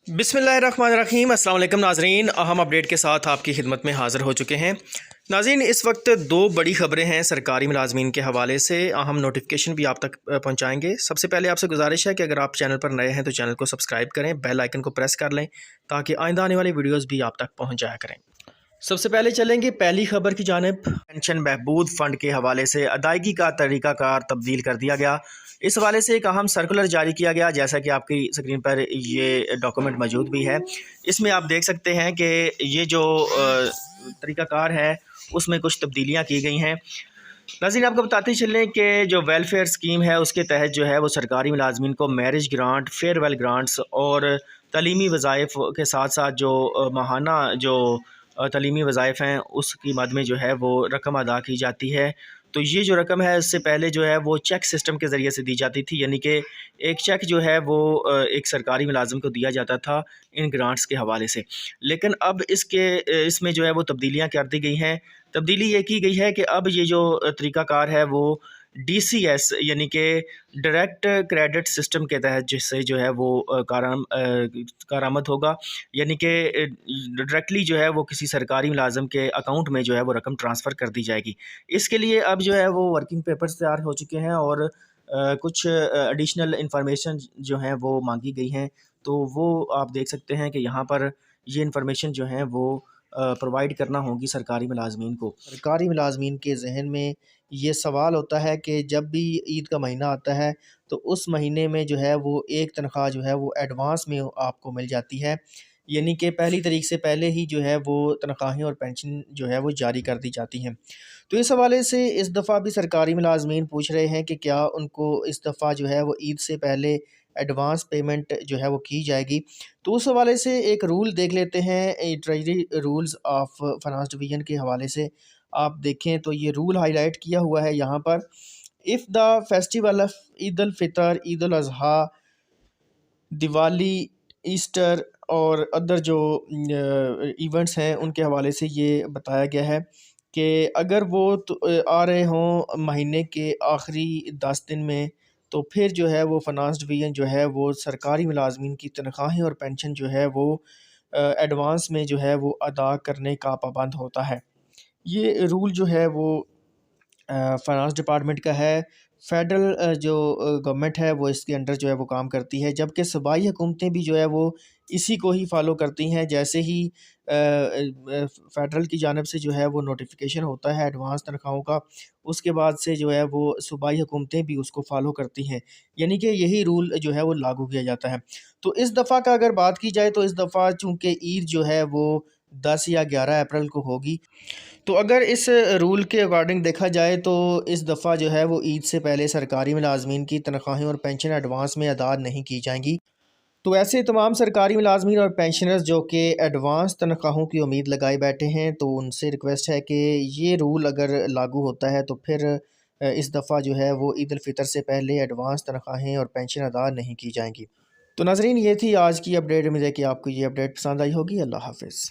बिस्मिल्लाहिर्रहमानिर्रहीम। अस्सलाम वालेकुम नाज़रीन, अहम अपडेट के साथ आपकी खिदमत में हाज़िर हो चुके हैं। नाज़रीन, इस वक्त दो बड़ी ख़बरें हैं सरकारी मुलाजमीन के हवाले से, अहम नोटिफिकेशन भी आप तक पहुँचाएँगे। सबसे पहले आपसे गुजारिश है कि अगर आप चैनल पर नए हैं तो चैनल को सब्सक्राइब करें, बेल आइकन को प्रेस कर लें ताकि आइंदा आने वाली वीडियोज़ भी आप तक पहुँच जाया करें। सबसे पहले चलेंगे पहली खबर की जानिब। पेंशन बहबूद फ़ंड के हवाले से अदायगी का तरीक़ाकार तब्दील कर दिया गया। इस हवाले से एक अहम सर्कुलर जारी किया गया, जैसा कि आपकी स्क्रीन पर ये डॉक्यूमेंट मौजूद भी है। इसमें आप देख सकते हैं कि ये जो तरीक़ाकार है उसमें कुछ तब्दीलियाँ की गई हैं। नाज़रीन, आपको बताते चलें कि जो वेलफेयर स्कीम है उसके तहत जो है वो सरकारी मुलाजमीन को मैरिज ग्रांट, फेयरवेल ग्रांट्स और तलीमी वज़ाइफ के साथ साथ जो माहाना जो तलीमी वज़ाइफ हैं उसकी मद में जो है वो रकम अदा की जाती है। तो ये जो रकम है इससे पहले जो है वो चेक सिस्टम के ज़रिए से दी जाती थी, यानी कि एक चेक जो है वो एक सरकारी मुलाजिम को दिया जाता था इन ग्रांट्स के हवाले से। लेकिन अब इसमें जो है वो तब्दीलियाँ कर दी गई हैं। तब्दीली ये की गई है कि अब ये जो तरीक़ाकार है वो DCS यानी कि डायरेक्ट क्रेडिट सिस्टम के तहत जिससे जो है वो कारामद होगा, यानी कि डायरेक्टली जो है वो किसी सरकारी मुलाजम के अकाउंट में जो है वो रकम ट्रांसफ़र कर दी जाएगी। इसके लिए अब जो है वो वर्किंग पेपर्स तैयार हो चुके हैं और कुछ एडिशनल इंफॉर्मेशन जो हैं वो मांगी गई हैं। तो वो आप देख सकते हैं कि यहाँ पर ये इंफॉर्मेशन जो है वो प्रोवाइड करना होगी सरकारी मुलाजमीन को। सरकारी मुलाजमीन के जहन में ये सवाल होता है कि जब भी ईद का महीना आता है तो उस महीने में जो है वो एक तनख्वाह जो है वो एडवांस में आपको मिल जाती है, यानी कि पहली तारीख से पहले ही जो है वो तनख्वाहें और पेंशन जो है वो जारी कर दी जाती हैं। तो इस हवाले से इस दफ़ा भी सरकारी मुलाजमीन पूछ रहे हैं कि क्या उनको इस दफ़ा जो है वो ईद से पहले एडवांस पेमेंट जो है वो की जाएगी। तो उस हवाले से एक रूल देख लेते हैं, treasury rules of finance division के हवाले से आप देखें तो ये रूल हाईलाइट किया हुआ है यहाँ पर। If the festival of Eid ul Fitr, Eid ul Azha, Diwali, Easter और अदर जो इवेंट्स हैं उनके हवाले से ये बताया गया है कि अगर वो आ रहे हों महीने के आखिरी 10 दिन में, तो फिर जो है वो फाइनेंस डिवीज़न जो है वो सरकारी मुलाजमीन की तनख्वाहें और पेंशन जो है वो एडवांस में जो है वो अदा करने का पाबंद होता है। ये रूल जो है वो फाइनेंस डिपार्टमेंट का है। फेडरल जो गवर्नमेंट है वो इसके अंडर जो है वो काम करती है, जबकि सूबाई हुकूमतें भी जो है वो इसी को ही फॉलो करती हैं। जैसे ही फेडरल की जानिब से जो है वो नोटिफिकेशन होता है एडवांस तनख्वाहों का, उसके बाद से जो है वो सूबाई हुकूमतें भी उसको फॉलो करती हैं, यानी कि यही रूल जो है वो लागू किया जाता है। तो इस दफ़ा का अगर बात की जाए तो इस दफ़ा चूँकि ईद जो है वो 10 या 11 अप्रैल को होगी, तो अगर इस रूल के अकॉर्डिंग देखा जाए तो इस दफ़ा जो है वो ईद से पहले सरकारी मुलाजमीन की तनख्वाहें और पेंशन एडवांस में अदा नहीं की जाएंगी। तो ऐसे तमाम सरकारी मुलाजमीन और पेंशनर्स जो कि एडवांस तनख्वाहों की उम्मीद लगाए बैठे हैं, तो उनसे रिक्वेस्ट है कि ये रूल अगर लागू होता है तो फिर इस दफ़ा जो है वो ईद उल फितर से पहले एडवांस तनख्वाहें और पेंशन अदा नहीं की जाएंगी। तो नाज़रीन, ये थी आज की अपडेट। उम्मीद है कि आपको ये अपडेट पसंद आई होगी। अल्लाह हाफ़िज़।